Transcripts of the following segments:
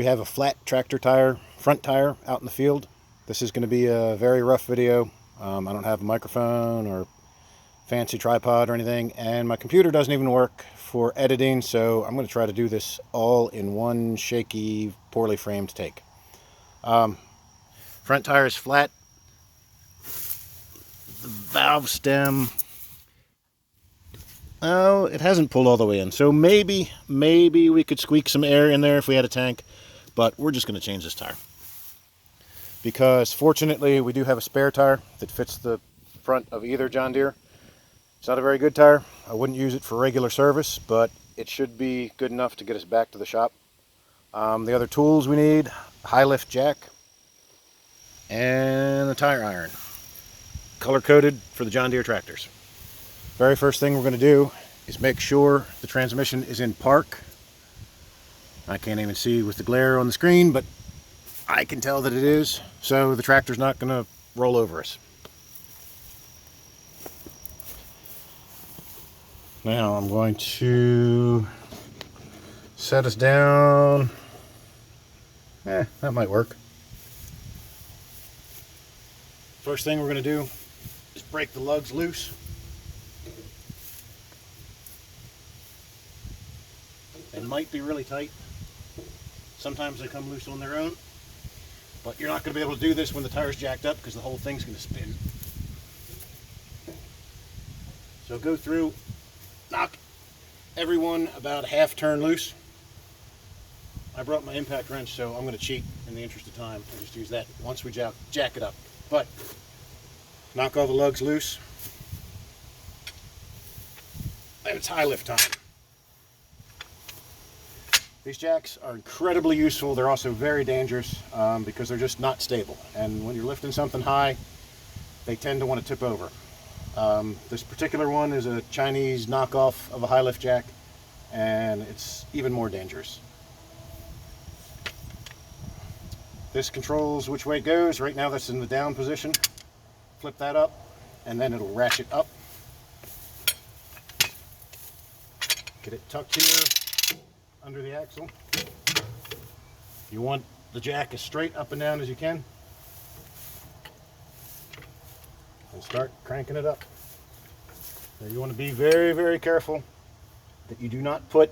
We have a flat tractor tire, front tire out in the field. This is going to be a very rough video. I don't have a microphone or fancy tripod or anything, and my computer doesn't even work for editing, so I'm going to try to do this all in one shaky, poorly framed take. Front tire is flat. The valve stem, oh, it hasn't pulled all the way in, so maybe we could squeak some air in there if we had a tank, but we're just going to change this tire. Because fortunately we do have a spare tire that fits the front of either John Deere. It's not a very good tire. I wouldn't use it for regular service, but it should be good enough to get us back to the shop. The other tools we need: high lift jack and a tire iron, color coded for the John Deere tractors. Very first thing we're going to do is make sure the transmission is in park. I can't even see with the glare on the screen, but I can tell that it is, so the tractor's not going to roll over us. Now I'm going to set us down. That might work. First thing we're going to do is break the lugs loose. They might be really tight. Sometimes they come loose on their own. But you're not going to be able to do this when the tire's jacked up because the whole thing's going to spin. So go through, knock every one about a half turn loose. I brought my impact wrench, so I'm going to cheat in the interest of time and just use that once we jack it up. But knock all the lugs loose. And it's high lift time. These jacks are incredibly useful. They're also very dangerous because they're just not stable. And when you're lifting something high, they tend to want to tip over. This particular one is a Chinese knockoff of a high lift jack, and it's even more dangerous. This controls which way it goes. Right now that's in the down position. Flip that up, and then it'll ratchet up. Get it tucked here under the axle. You want the jack as straight up and down as you can, and start cranking it up. Now you want to be very, very careful that you do not put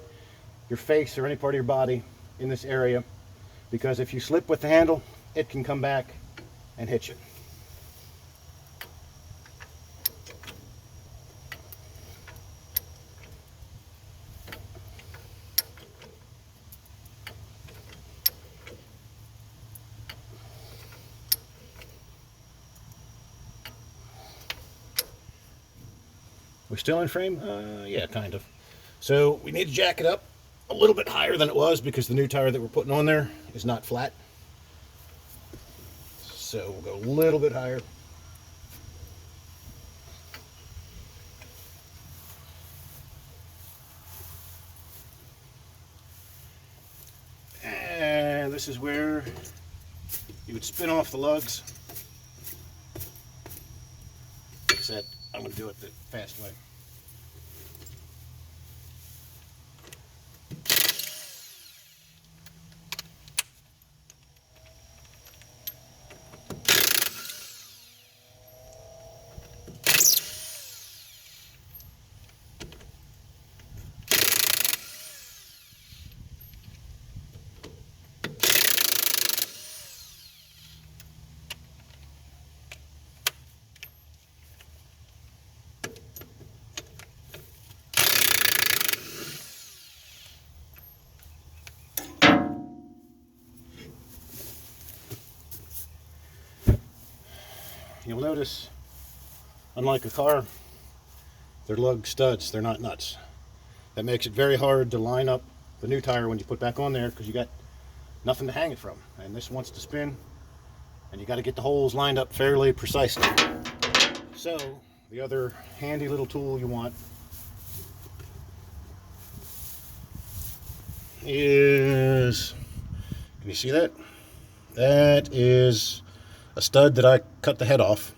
your face or any part of your body in this area, because if you slip with the handle, it can come back and hit you. We're still in frame? Yeah, kind of. So we need to jack it up a little bit higher than it was because the new tire that we're putting on there is not flat. So we'll go a little bit higher. And this is where you would spin off the lugs. Like I said, I'm going to do it the fast way. You'll notice, unlike a car, they're lug studs, they're not nuts. That makes it very hard to line up the new tire when you put back on there because you got nothing to hang it from. And this wants to spin, and you got to get the holes lined up fairly precisely. So the other handy little tool you want is, can you see that? That is a stud that I cut the head off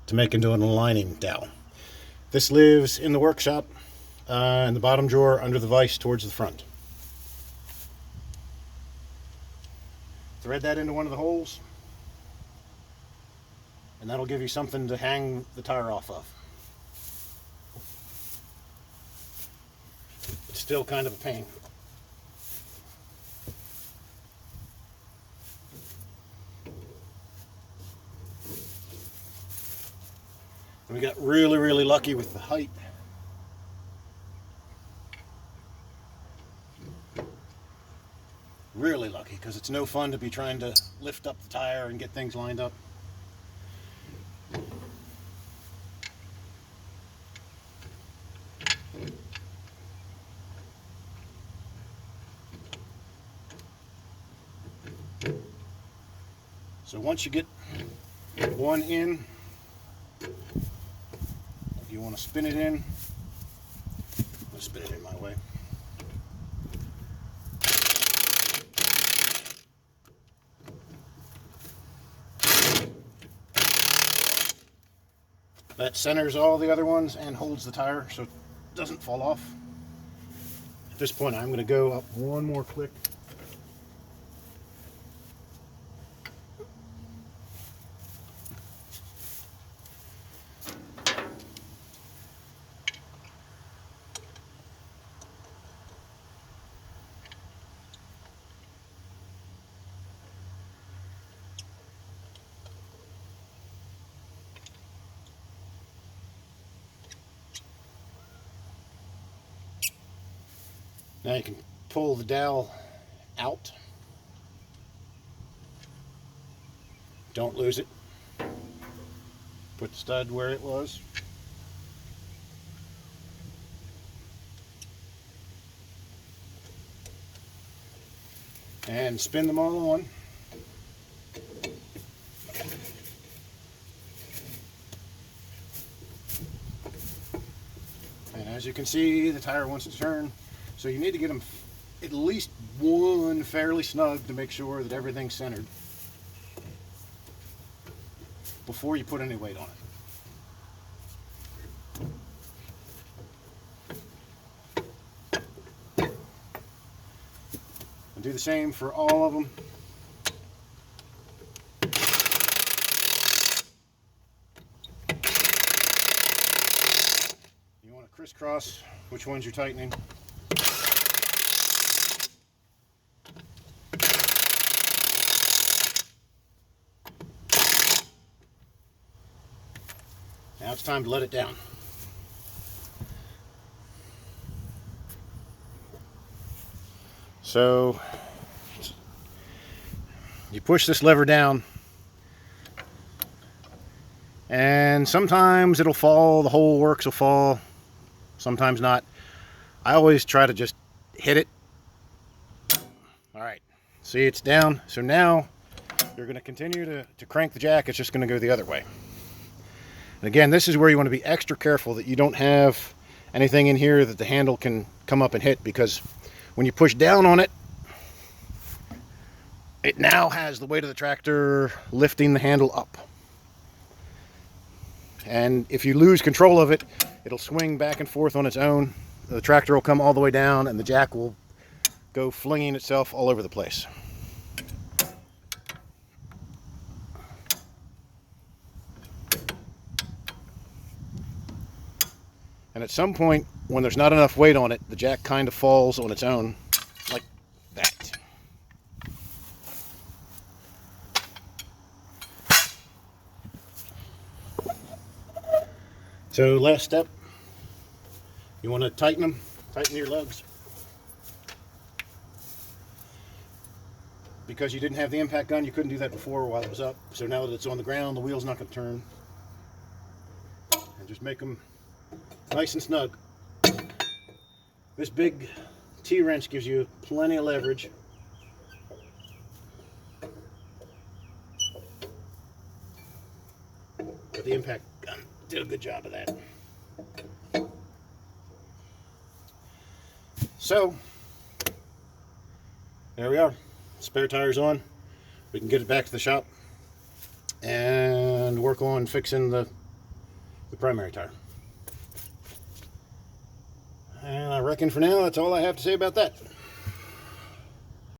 to make into an aligning dowel. This lives in the workshop in the bottom drawer under the vise towards the front. thread that into one of the holes, and that'll give you something to hang the tire off of. It's still kind of a pain. And we got really, really lucky with the height. Really lucky, because it's no fun to be trying to lift up the tire and get things lined up. So once you get one in, you want to spin it in. Let's spin it in my way. That centers all the other ones and holds the tire so it doesn't fall off. At this point, I'm going to go up one more click. Now you can pull the dowel out. Don't lose it. Put the stud where it was. And spin them all on. And as you can see, the tire wants to turn. So you need to get them at least one fairly snug to make sure that everything's centered before you put any weight on it. And do the same for all of them. You want to crisscross which ones you're tightening. Now it's time to let it down. So you push this lever down, and sometimes it'll fall, the whole works will fall, sometimes not. I always try to just hit it. All right, see, it's down. So now you're going to continue to crank the jack. It's just going to go the other way. And again, this is where you want to be extra careful that you don't have anything in here that the handle can come up and hit, because when you push down on it, it now has the weight of the tractor lifting the handle up. And if you lose control of it, it'll swing back and forth on its own. The tractor will come all the way down and the jack will go flinging itself all over the place. And at some point, when there's not enough weight on it, the jack kind of falls on its own, like that. So last step, you want to tighten them, tighten your lugs. Because you didn't have the impact gun, you couldn't do that before while it was up. So now that it's on the ground, the wheel's not going to turn. And just make them nice and snug. This big T-wrench gives you plenty of leverage. But the impact gun did a good job of that. So, there we are. Spare tire's on. We can get it back to the shop and work on fixing the primary tire. And I reckon for now, that's all I have to say about that.